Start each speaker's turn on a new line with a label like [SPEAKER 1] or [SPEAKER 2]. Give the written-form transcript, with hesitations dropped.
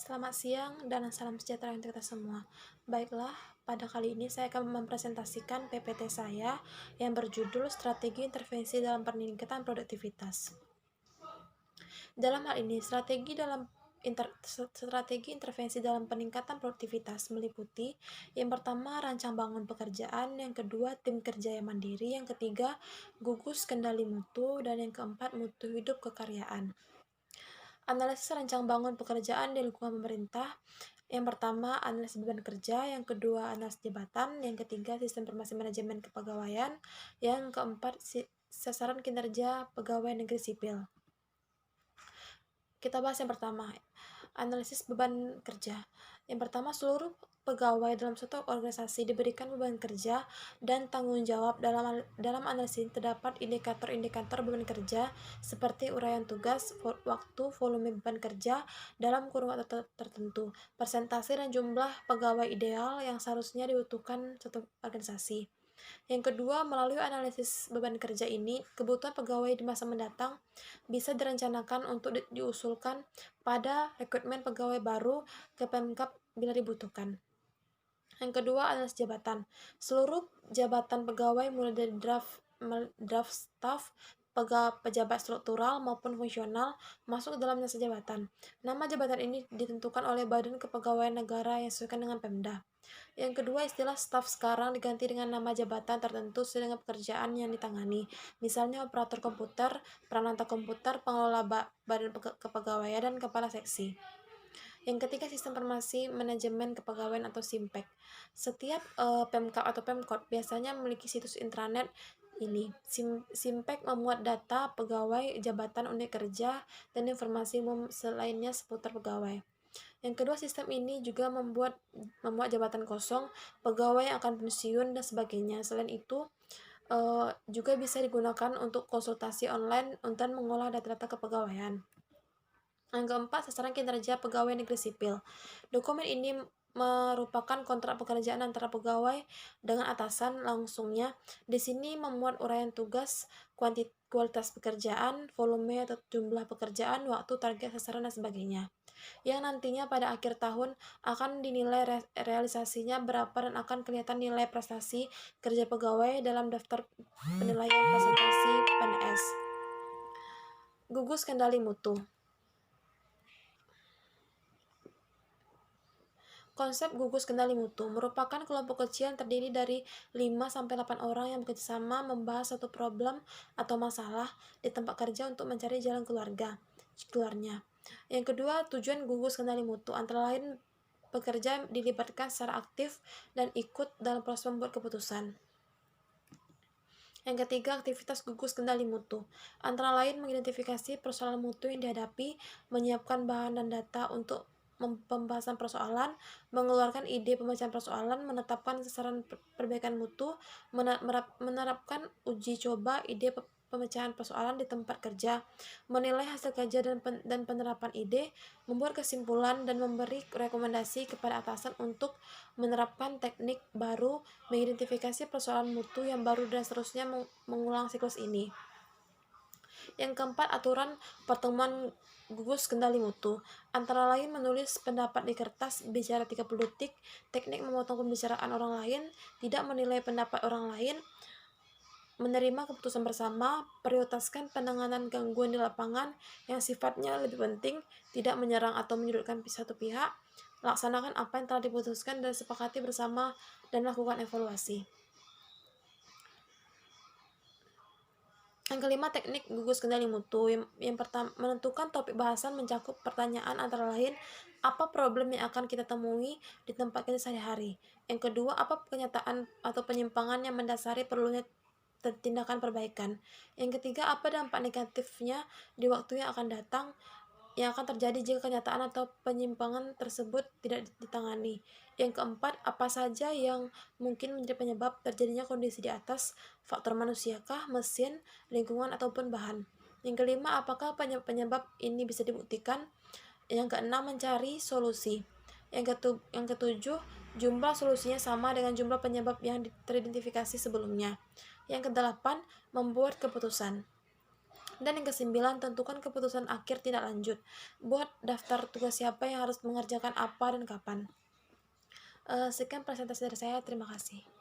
[SPEAKER 1] Selamat siang dan salam sejahtera untuk kita semua. Baiklah, pada kali ini saya akan mempresentasikan PPT saya yang berjudul Strategi Intervensi dalam Peningkatan Produktivitas. Dalam hal ini, strategi intervensi dalam peningkatan produktivitas meliputi yang pertama, rancang bangun pekerjaan, yang kedua, tim kerja yang mandiri, yang ketiga, gugus kendali mutu, dan yang keempat, mutu hidup kekaryaan. Analisis rancang bangun pekerjaan di lingkungan pemerintah. Yang pertama, analisis beban kerja, yang kedua, analisis jabatan, yang ketiga, sistem informasi manajemen kepegawaian, yang keempat, sasaran kinerja pegawai negeri sipil. Kita bahas yang pertama, analisis beban kerja. Yang pertama, seluruh pegawai dalam suatu organisasi diberikan beban kerja dan tanggung jawab. Dalam analisis terdapat indikator-indikator beban kerja seperti uraian tugas, waktu, volume beban kerja dalam kurun waktu tertentu, persentase dan jumlah pegawai ideal yang seharusnya dibutuhkan suatu organisasi. Yang kedua, melalui analisis beban kerja ini, kebutuhan pegawai di masa mendatang bisa direncanakan untuk diusulkan pada rekrutmen pegawai baru ke Pemkab bila dibutuhkan. Yang kedua, analisis jabatan. Seluruh jabatan pegawai mulai dari draft staff, pejabat struktural maupun fungsional masuk ke dalam masa jabatan. Nama jabatan ini ditentukan oleh Badan Kepegawaian Negara yang sesuaikan dengan Pemda. Yang kedua, istilah staf sekarang diganti dengan nama jabatan tertentu sesuai dengan pekerjaan yang ditangani. Misalnya operator komputer, peranata komputer, pengelola badan kepegawaian, dan kepala seksi. Yang ketiga, sistem informasi manajemen kepegawaian atau SIMPEK. Setiap Pemkab atau Pemkot biasanya memiliki situs intranet ini. SIMPEK memuat data pegawai, jabatan, unit kerja, dan informasi umum selainnya seputar pegawai. Yang kedua, sistem ini juga memuat jabatan kosong, pegawai yang akan pensiun, dan sebagainya. Selain itu, juga bisa digunakan untuk konsultasi online dan mengolah data-data kepegawaian. Yang keempat, sasaran kinerja pegawai negeri sipil. Dokumen ini merupakan kontrak pekerjaan antara pegawai dengan atasan langsungnya. Di sini memuat uraian tugas, kualitas pekerjaan, volume atau jumlah pekerjaan, waktu, target, sasaran, dan sebagainya. Yang nantinya pada akhir tahun akan dinilai realisasinya berapa dan akan kelihatan nilai prestasi kerja pegawai dalam daftar penilaian presentasi PNS. Gugus kendali mutu. Konsep gugus kendali mutu merupakan kelompok kecil yang terdiri dari 5-8 orang yang bekerjasama membahas suatu problem atau masalah di tempat kerja untuk mencari jalan keluarnya. Yang kedua, tujuan gugus kendali mutu antara lain pekerja dilibatkan secara aktif dan ikut dalam proses membuat keputusan. Yang ketiga, aktivitas gugus kendali mutu antara lain mengidentifikasi persoalan mutu yang dihadapi, menyiapkan bahan dan data untuk pembahasan persoalan, mengeluarkan ide pemecahan persoalan, menetapkan sasaran perbaikan mutu, menerapkan uji coba ide pemecahan persoalan di tempat kerja, menilai hasil kerja dan penerapan ide, membuat kesimpulan dan memberi rekomendasi kepada atasan untuk menerapkan teknik baru, mengidentifikasi persoalan mutu yang baru, dan seterusnya mengulang siklus ini. Yang keempat, aturan pertemuan gugus kendali mutu antara lain menulis pendapat di kertas, bicara 30 detik, teknik memotong pembicaraan orang lain, tidak menilai pendapat orang lain, menerima keputusan bersama, prioritaskan penanganan gangguan di lapangan yang sifatnya lebih penting, tidak menyerang atau menyudutkan satu pihak, laksanakan apa yang telah diputuskan dan sepakati bersama, dan lakukan evaluasi. Yang kelima, teknik gugus kendali mutu. Yang pertama, menentukan topik bahasan mencakup pertanyaan antara lain, apa problem yang akan kita temui di tempat kerja sehari-hari. Yang kedua, apa kenyataan atau penyimpangan yang mendasari perlunya tindakan perbaikan. Yang ketiga, apa dampak negatifnya di waktu yang akan datang yang akan terjadi jika kenyataan atau penyimpangan tersebut tidak ditangani. Yang keempat, apa saja yang mungkin menjadi penyebab terjadinya kondisi di atas, faktor manusiakah, mesin, lingkungan, ataupun bahan. Yang kelima, apakah penyebab ini bisa dibuktikan. Yang keenam, mencari solusi. Yang ketujuh, jumlah solusinya sama dengan jumlah penyebab yang teridentifikasi sebelumnya. Yang kedelapan, membuat keputusan. Dan yang kesembilan, tentukan keputusan akhir tindak lanjut. Buat daftar tugas siapa yang harus mengerjakan apa dan kapan. Sekian presentasi dari saya, terima kasih.